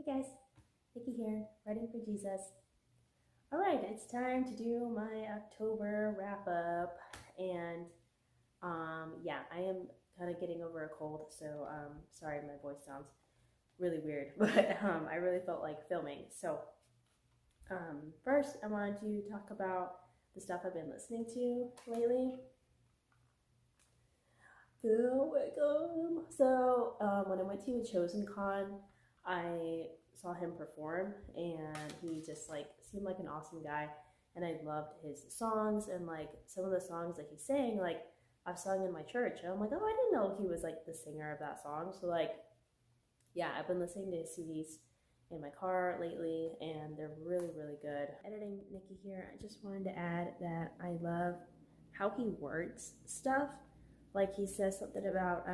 Hey guys, Nikki here, writing for Jesus. All right, it's time to do my October wrap up, and yeah, I am kind of getting over a cold, so sorry my voice sounds really weird, but I really felt like filming. So first, I wanted to talk about the stuff I've been listening to lately. You're welcome. So when I went to a Chosen Con, I saw him perform, and he just like seemed like an awesome guy, and I loved his songs, and like some of the songs that he sang, like I've sung in my church, and I'm like, oh, I didn't know he was like the singer of that song. So like, yeah, I've been listening to his CDs in my car lately, and they're really really good. Editing Nikki here. I just wanted to add that I love how he words stuff. Like he says something about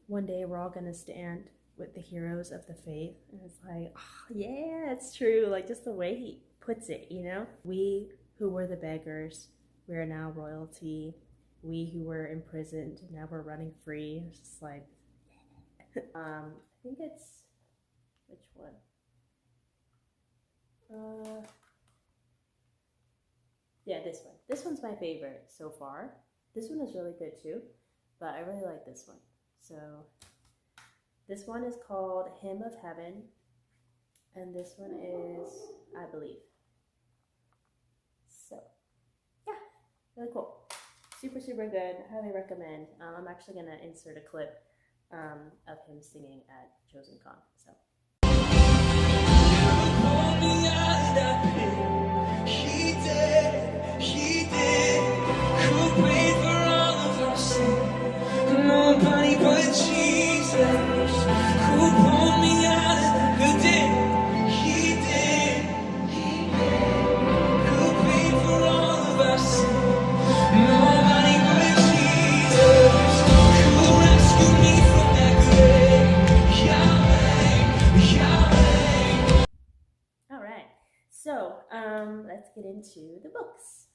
one day we're all gonna stand with the heroes of the faith, and it's like, oh, yeah, it's true. Like just the way he puts it, you know. We who were the beggars, we are now royalty. We who were imprisoned, now we're running free. It's just like, I think it's which one? Yeah, this one. This one's my favorite so far. This one is really good too, but I really like this one. So this one is called Hymn of Heaven, and this one is I Believe. So yeah, really cool. Super, super good. Highly recommend. I'm actually going to insert a clip of him singing at Chosen Con. So. He did, who paid for all of our sin. Nobody but Jesus, who pulled me out of the good day. He did, who paid for all of our sin. Nobody but Jesus, who rescued me from that grave. Yahweh. All right, so let's get into the books.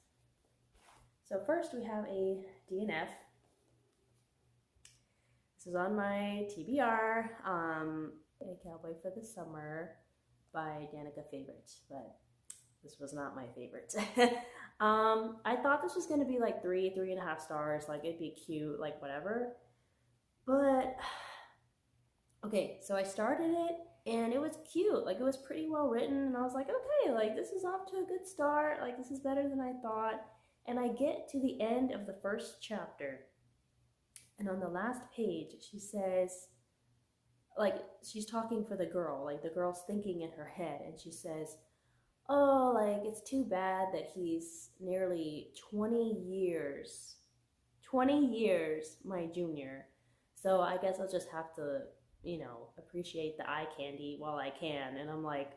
So first we have a DNF. This is on my TBR. I Can't Wait for the Summer by Danica Favorite, but this was not my favorite. I thought this was going to be like 3.5 stars, like it'd be cute, like whatever. But okay, so I started it and it was cute, like it was pretty well written, and I was like, okay, like this is off to a good start, like this is better than I thought. And I get to the end of the first chapter, and on the last page, she says, like, she's talking for the girl, like the girl's thinking in her head, and she says, oh, like, it's too bad that he's nearly 20 years my junior. So I guess I'll just have to, appreciate the eye candy while I can. And I'm like,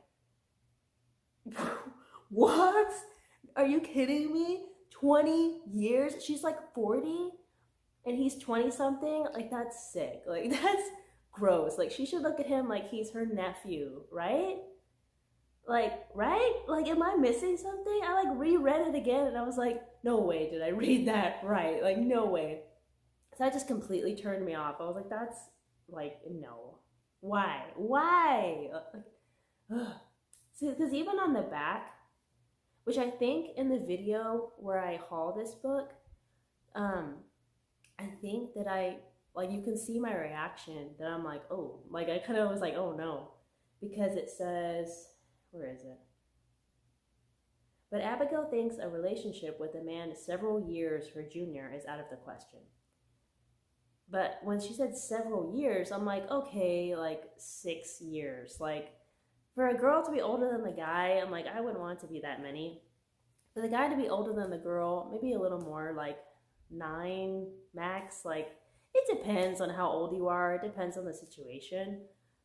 what? Are you kidding me? 20 years? She's like 40 and he's 20 something? Like, that's sick. Like, that's gross. Like, she should look at him like he's her nephew, right? Like, right? Like, am I missing something? I like reread it again and I was like, no way did I read that right. Like, no way. So that just completely turned me off. I was like, that's like, no. Why? Why? Like, because even on the back, which I think in the video where I haul this book, I think that you can see my reaction that I'm like, oh, like I kind of was like, oh no, because it says, where is it? But Abigail thinks a relationship with a man several years her junior is out of the question. But when she said several years, I'm like, okay, like 6 years. Like, for a girl to be older than the guy, I'm like, I wouldn't want it to be that many. For the guy to be older than the girl, maybe a little more, like 9 max. Like, it depends on how old you are. It depends on the situation.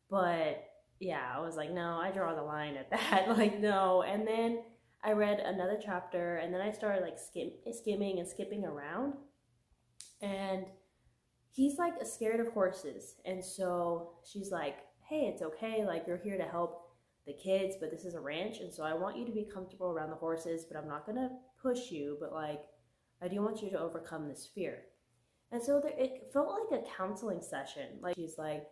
But yeah, I was like, no, I draw the line at that. Like, no. And then I read another chapter, and then I started like skimming and skipping around. And he's like scared of horses. And so she's like, hey, it's okay. Like, you're here to help the kids, but this is a ranch. And so I want you to be comfortable around the horses, but I'm not going to push you. But like, I do want you to overcome this fear. And so it felt like a counseling session. Like, she's like,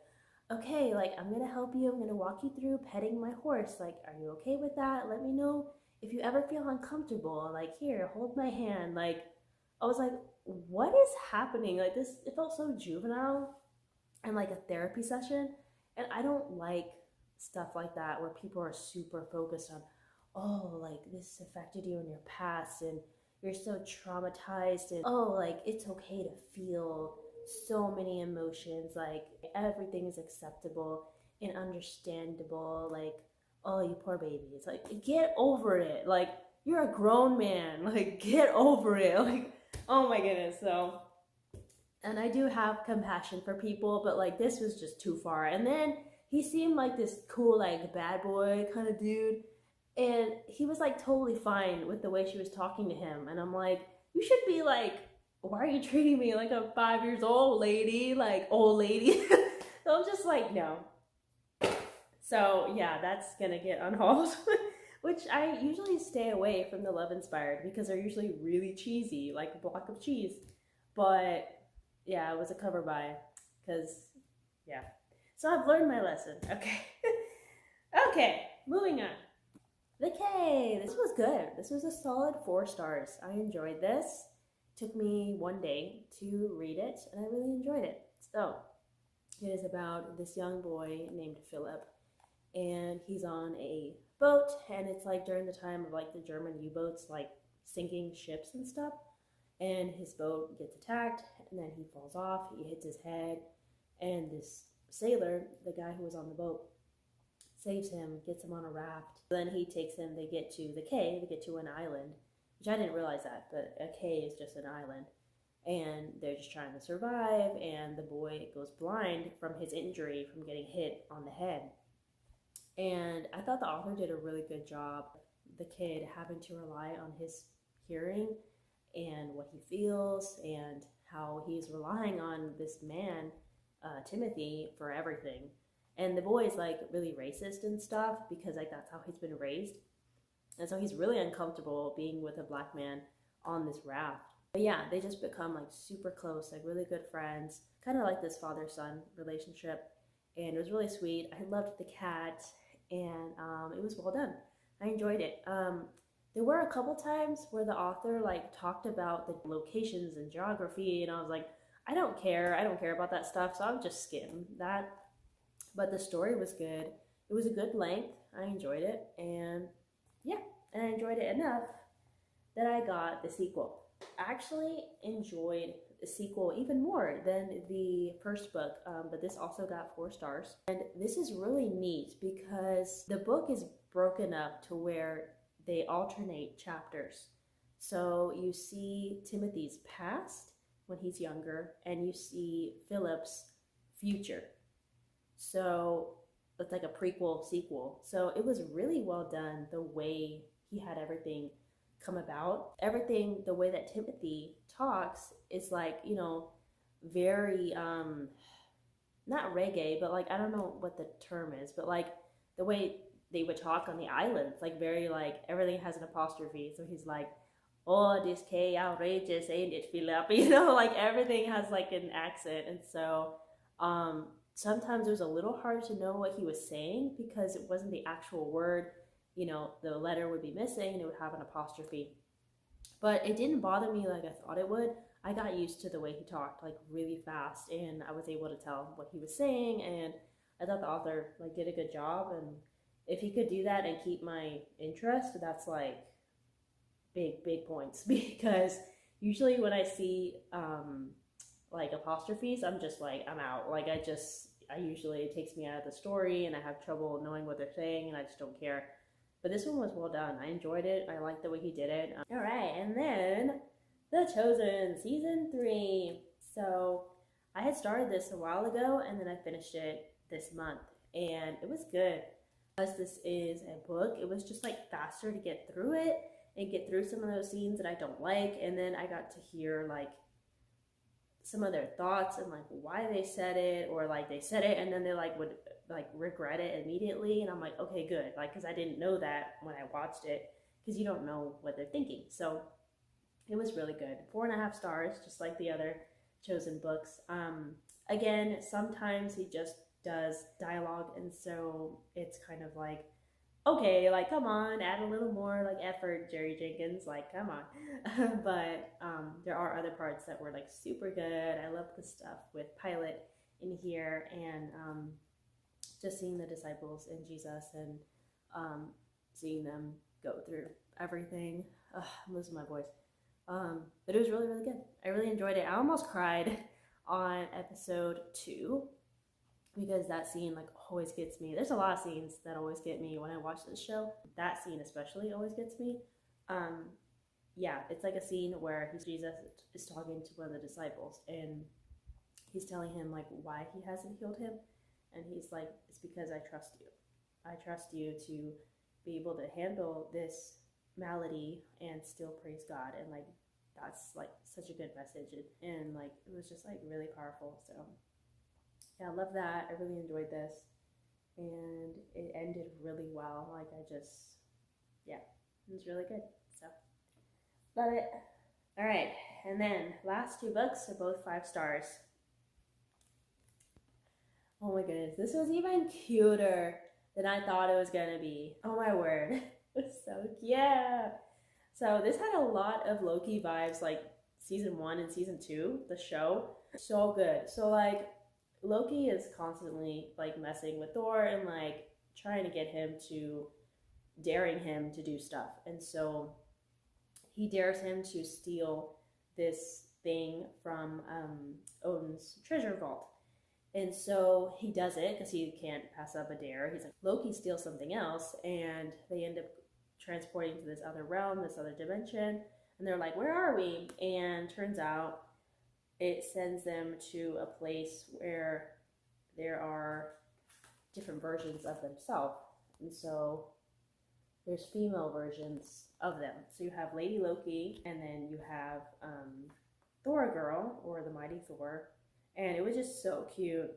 okay, like I'm gonna help you, I'm gonna walk you through petting my horse. Like, are you okay with that? Let me know if you ever feel uncomfortable. Like, here, hold my hand. Like, I was like, what is happening? Like, this, it felt so juvenile and like a therapy session. And I don't like stuff like that where people are super focused on, oh, like this affected you in your past and you're so traumatized, and oh, like it's okay to feel so many emotions, like everything is acceptable and understandable. Like, oh, you poor baby. It's like, get over it. Like, you're a grown man. Like, get over it. Like, oh my goodness. So, and I do have compassion for people, but like this was just too far. And then he seemed like this cool, like bad boy kind of dude, and he was like totally fine with the way she was talking to him. And I'm like, you should be like, why are you treating me like a 5 years old lady, like old lady? So I'm just like, no. So yeah, that's gonna get on hold. Which I usually stay away from the Love Inspired because they're usually really cheesy, like a block of cheese. But yeah, it was a cover by, because yeah. So I've learned my lesson. Okay. Okay, moving on. The K. This was good. This was a solid 4 stars. I enjoyed this. Took me one day to read it, and I really enjoyed it. So it is about this young boy named Philip, and he's on a boat, and it's like during the time of like the German U-boats like sinking ships and stuff, and his boat gets attacked, and then he falls off, he hits his head, and this sailor, the guy who was on the boat, saves him, gets him on a raft. Then he takes him, they get to the K, they get to an island, which I didn't realize that, but a K is just an island. And they're just trying to survive, and the boy goes blind from his injury from getting hit on the head. And I thought the author did a really good job. The kid having to rely on his hearing and what he feels, and how he's relying on this man, Timothy, for everything. And the boy is like really racist and stuff because like that's how he's been raised. And so he's really uncomfortable being with a black man on this raft. But yeah, they just become like super close, like really good friends, kind of like this father son relationship. And it was really sweet. I loved the cat, and it was well done. I enjoyed it. There were a couple times where the author like talked about the locations and geography, and I was like, I don't care. I don't care about that stuff, so I would just skim that. But the story was good. It was a good length. I enjoyed it, and yeah, and I enjoyed it enough that I got the sequel. I actually enjoyed the sequel even more than the first book, but this also got 4 stars. And this is really neat because the book is broken up to where they alternate chapters. So you see Timothy's past when he's younger, and you see Philip's future. So it's like a prequel sequel. So it was really well done the way he had everything come about. Everything, the way that Timothy talks is like, very not reggae, but like I don't know what the term is, but like the way they would talk on the islands, like very like everything has an apostrophe. So he's like, oh, this K outrageous, ain't it, Philip? Like everything has like an accent. And so sometimes it was a little hard to know what he was saying because it wasn't the actual word. The letter would be missing and it would have an apostrophe. But it didn't bother me like I thought it would. I got used to the way he talked like really fast, and I was able to tell what he was saying, and I thought the author like did a good job. And if he could do that and keep my interest, that's like big points because usually when I see like apostrophes, I'm just like, I'm out. Like I usually, it takes me out of the story and I have trouble knowing what they're saying and I just don't care. But this one was well done. I enjoyed it. I liked the way he did it. All right, and then The Chosen season 3. So I had started this a while ago and then I finished it this month, and it was good. As this is a book, it was just like faster to get through it and get through some of those scenes that I don't like, and then I got to hear like some of their thoughts and like why they said it, or like they said it and then they like would like regret it immediately, and I'm like, okay, good, like because I didn't know that when I watched it, because you don't know what they're thinking. So it was really good. 4.5 stars, just like the other Chosen books. Again, sometimes he just does dialogue, and so it's kind of like, okay, like come on, add a little more like effort, Jerry Jenkins, like come on. But there are other parts that were like super good. I love the stuff with Pilate in here, and just seeing the disciples and Jesus, and seeing them go through everything. Ugh, I'm losing my voice. But it was really, really good. I really enjoyed it. I almost cried on episode 2 because that scene like always gets me. There's a lot of scenes that always get me when I watch this show. That scene especially always gets me. Yeah, it's like a scene where Jesus is talking to one of the disciples, and he's telling him like why he hasn't healed him, and he's like, it's because I trust you. I trust you to be able to handle this malady and still praise God. And like that's like such a good message, and like it was just like really powerful. So yeah, I love that. I really enjoyed this, and it ended really well. Like yeah, it was really good. So love it. All right, and then last 2 books are both 5 stars. Oh my goodness, this was even cuter than I thought it was gonna be. Oh my word, it's so cute. So this had a lot of Loki vibes, like season 1 and season 2, the show. So good. So like Loki is constantly like messing with Thor and like trying to get him to, daring him to do stuff. And so he dares him to steal this thing from Odin's treasure vault. And so he does it because he can't pass up a dare. He's like, Loki steals something else, and they end up transporting to this other realm, this other dimension. And they're like, where are we? And turns out it sends them to a place where there are different versions of themselves. And so there's female versions of them. So you have Lady Loki, and then you have Thor Girl, or the Mighty Thor. And it was just so cute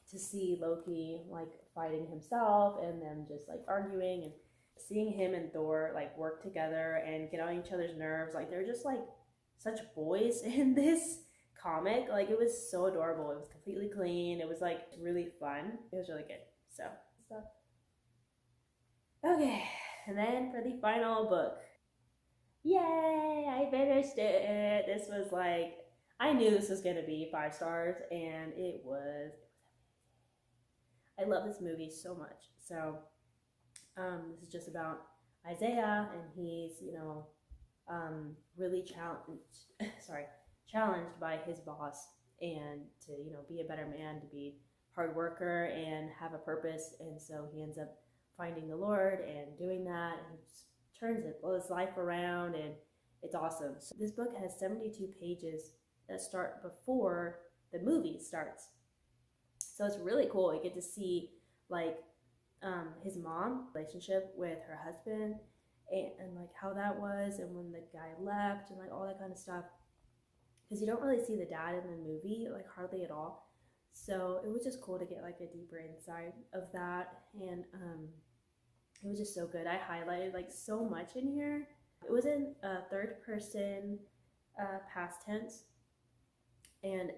to see Loki like fighting himself, and them just like arguing, and seeing him and Thor like work together and get on each other's nerves. Like they're just like such boys in this comic. Like it was so adorable. It was completely clean. It was like really fun. It was really good. So okay, and then for the final book, yay, I finished it. This was like, I knew this was gonna be 5 stars, and it was. I love this movie so much. So this is just about Isaiah, and he's really challenged by his boss, and to be a better man, to be hard worker and have a purpose. And so he ends up finding the Lord and doing that, and just turns his life around, and it's awesome. So this book has 72 pages that start before the movie starts. So it's really cool. You get to see like his mom relationship with her husband, and like how that was, and when the guy left, and like all that kind of stuff, because you don't really see the dad in the movie, like hardly at all. So it was just cool to get like a deeper insight of that, and it was just so good. I highlighted like so much in here. It was in third person past tense, and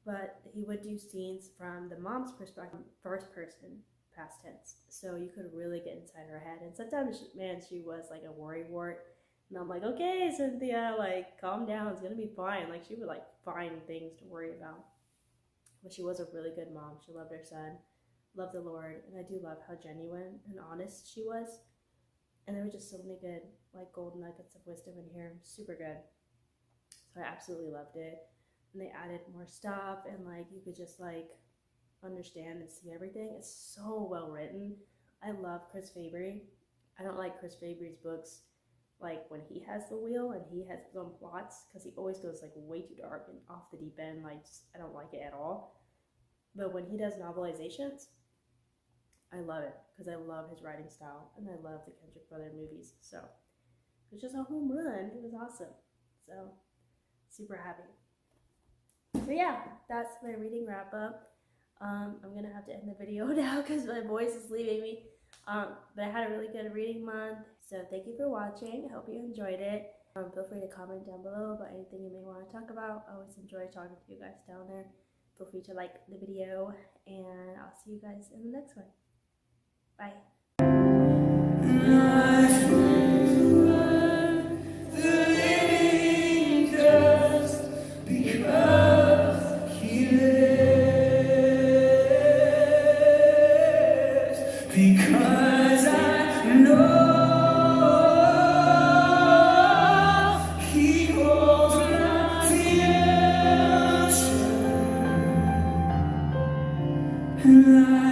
but he would do scenes from the mom's perspective, first person past tense, so you could really get inside her head. And sometimes, man, she was like a worry wart, and I'm like, okay, Cynthia, like calm down, it's gonna be fine. Like she would like find things to worry about, but she was a really good mom. She loved her son, loved the Lord, and I do love how genuine and honest she was. And there were just so many good like gold nuggets of wisdom in here. Super good. So I absolutely loved it. And they added more stuff, and like you could just like understand and see everything. It's so well written. I love Chris Fabry. I don't like Chris Fabry's books like when he has the wheel and he has his own plots, because he always goes like way too dark and off the deep end. Like I don't like it at all. But when he does novelizations, I love it, because I love his writing style, and I love the Kendrick Brother movies. So it was just a home run. It was awesome. So super happy. So yeah, that's my reading wrap up. I'm gonna have to end the video now because my voice is leaving me. But I had a really good reading month. So thank you for watching. I hope you enjoyed it. Feel free to comment down below about anything you may want to talk about. I always enjoy talking to you guys down there. feel free to like the video, and I'll see you guys in the next one. Bye. Because I know He holds my future, and I